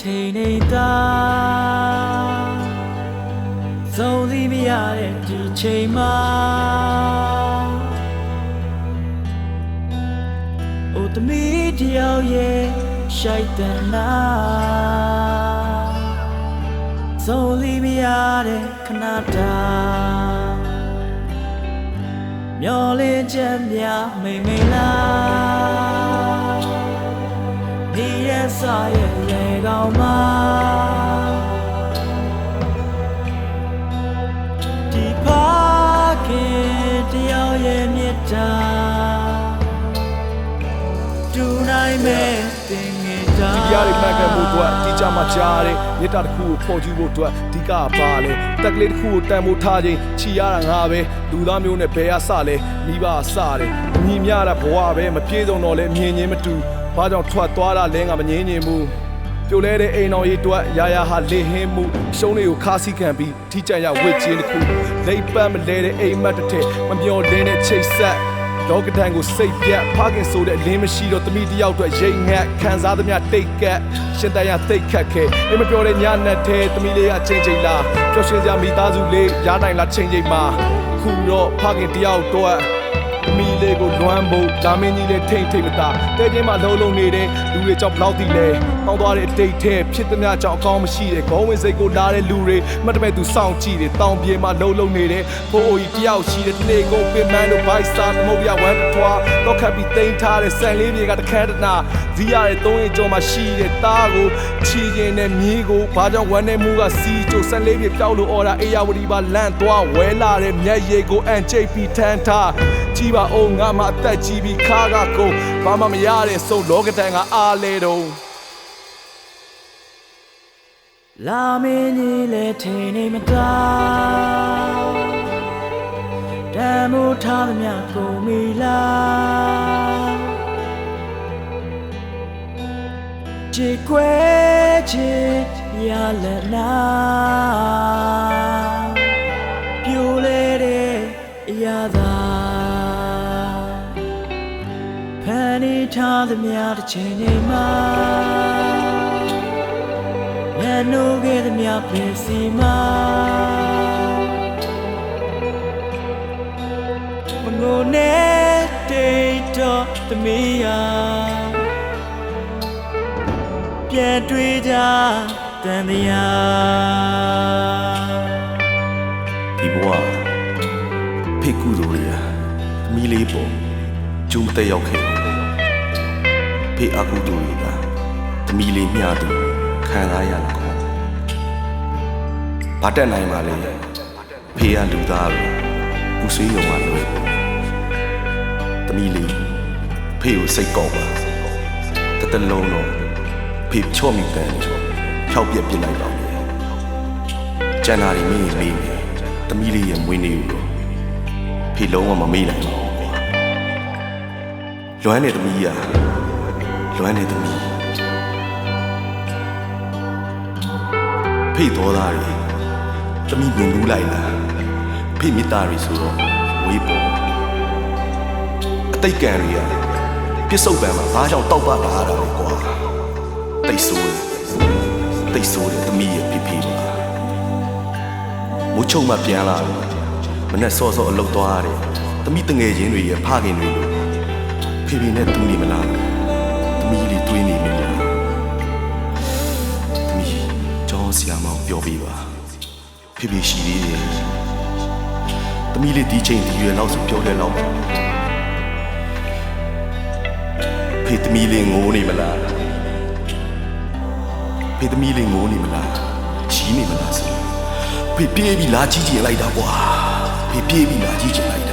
ထိန်နေတာဆုံးစီမရတဲ့ဒီချိန်မှာအိုသမီးတယောက်ရဲ့ရှိုက်တနာဆုံးစီမရတဲ့ခဏတာမျောလင်းချက်များမိမ့်လားဒီရဲ့စာရဲ့ရေကောင်းမှာဒီဖခင်တယောက်ရဲ့မြတ်တာဒူနိုင်မဲ့တင်ငယ်တာဒီရားတွေမှန်ကန်ဖို့အတွက်ဒီကြမှာကြားတဲ့မြတ်တာတစ်ခုကိုဖော်ကျူးဖို့အတွက်ဒီကပါလဲတက်ကလေးတစ်ခုကိုတန်ဖိုးထားခြင်းချီရတာငါပဲလူသားမျိုးနဲ့ဘယ်ကစလဲမိဘစတယ်ညီမြတာဘဝပဲမပြေဆုံးတော့လဲမြင်ချင်းမတူဘာကြောင့်ထွက်သွားတာလဲငါမငြင်းညင်ဘူးပြိုလဲတဲ့အိမ်တော်ရေးအတွက်ရာရာဟာလေဟင်းမှုရှုံးလေးကိုခါစီခံပြီးထိကြရဝစ်ချင်းတစ်ခုလိပ်ပတ်မလဲတဲ့အိမ်မက်တစ်ထက်မမျော်လင်းတဲ့ချိတ်ဆက်လောကဒဏ်ကိုစိတ်ပြတ်ဖခင်ဆိုတဲ့အလင်းမရှိတော့သမီးတယောက်အတွက်ရိတ်ငတ်ခံစားသမျှတိတ်ကတ်ရှင်တန်ရသိတ်ခတ်ခဲအိမ်မပြောတဲ့ညနဲ့ထဲသမီးလေးကချိန်ချိန်လာပျော်ရွှင်စရာမိသားစုလေးရနိုင်လားချိန်ချိန်မှာခုတော့ဖခင်တယောက်တော့သမီးလေးကိုလွမ်းဖို့ဒါမင်းကြီးလေးထိမ့်ထိမ့်မသားတဲချင်းမှာလုံးလုံးနေတဲ့လူတွေကြောင့်ဘလောက်တိလဲပေါင်းသွားတဲ့အတိတ်ထဲဖြစ်သမျှကြောင့်အကောင်းမရှိတဲ့ခေါင်းဝင်စိတ်ကိုလာတဲ့လူတွေမှတ်တမဲ့သူစောင့်ကြည့်တယ်တောင်ပြေမှာလုံးလုံးနေတဲ့ဖိုးအိုကြီးတယောက်ရှိတဲ့တနေ့ကိုပင်မန်းတို့ဘိုက်စာသမုတ်ရဝမ်းထွားတော့ခပ်ပြီးတိမ့်ထားတဲ့ဆန်လေးတွေကတခန်းတနာဇီးရတဲ့သုံးရင်ကျော်မှာရှိတဲ့တားကိုချီရင်နဲ့မြေးကိုဘာကြောင့်ဝမ်းနေမှုကစီးကျိုဆန်လေးတွေပြောက်လို့အော်တာအေးရဝတီပါလန့်သွားဝဲလာတဲ့မျက်ရည်ကိုအန်ကျိတ်ပြီးထမ်းထားကြည့်ပါအောင်ငါမှအသက်ကြီးပြီးခါကကိုဘာမှမရတဲ့ဆိုလောကတန်ကအားလဲတော့လာမင်းကြီးလဲထိန်နေမသားတမ်းမိုးထားသမျှကုန်မီလားချေခွဲချေရလက်နာပြိုလဲတဲ့အရာသာဖန်နေထားသမျှတစ်ချိန်ချိန်မှာရနိုးခဲ့သမျှပြင်စီမှာမငိုနဲ့တိတ်တော့သမီးယာပြန်တွေ့ကြတန်တရားဒီဘဝဖိတ်ကူတို့တွေကသမီးလေးပေါ်ကျုံတက်ရောက်ခဲ့ဖိတ်အကူတို့တွေကသမီးလေးမျှသူခံစားရတာဘာတက်နိုင်ပါလဲဖေးရလူသားပဲပူဆွေးရုံကလို့သမီးလေးဖေးကိုစိတ်ကောက်ပါတလုံးတော့ဖေးချော့မိတယ်ဖြောက်ပြက်ပြစ်လိုက်ပါမယ်ကျန်တာတွေမင်းမေးမယ်သမီးလေးရဲ့မွေးနေ့ကိုဖေးလုံးဝမမေးနိုင်ဘူးလွမ်းနေသမီးရလွမ်းနေသမီးဖေးတော်သားတွေသမီးမြင်ဘူးလိုက်လားဖေးမိသားတွေဆိုတော့ဝေးပေါ်အတိတ်ကံတွေကပြစ္ဆုတ်ပံမှာဘာကြောင့်တောက်ပလာတာလဲကွာတိတ်ဆိုးတယ်သမီးရဲ့ဖေးဖေးပါမိုးချုံမှပြန်လာတယ်မနဲ့စောစောအလုပ်သွားရတယ်သမီးတငယ်ချင်းတွေရဲ့ဖခင်တွေလို့ဖေးဖေးနဲ့တူးနေမလားသမီးလေးတွေးနေမိလားသမီးကျောင်းဆရာမပြောပေးပါဖေးဖေးရှိသေးတယ်သမီးလေးဒီချိန်ဒီရွယ်လောက်ဆိုပြောတယ်လောက်ဖေးသမီးလေးငိုးနေမလားဖေးသမီးလေးငိုးနေမလားရှိနေမလားဆိုဖေးပြေးပြီးလာကြည့်ချင်လိုက်တာကွာဖေးပြေးပြီးလာကြည့်ချင်လိုက်တာ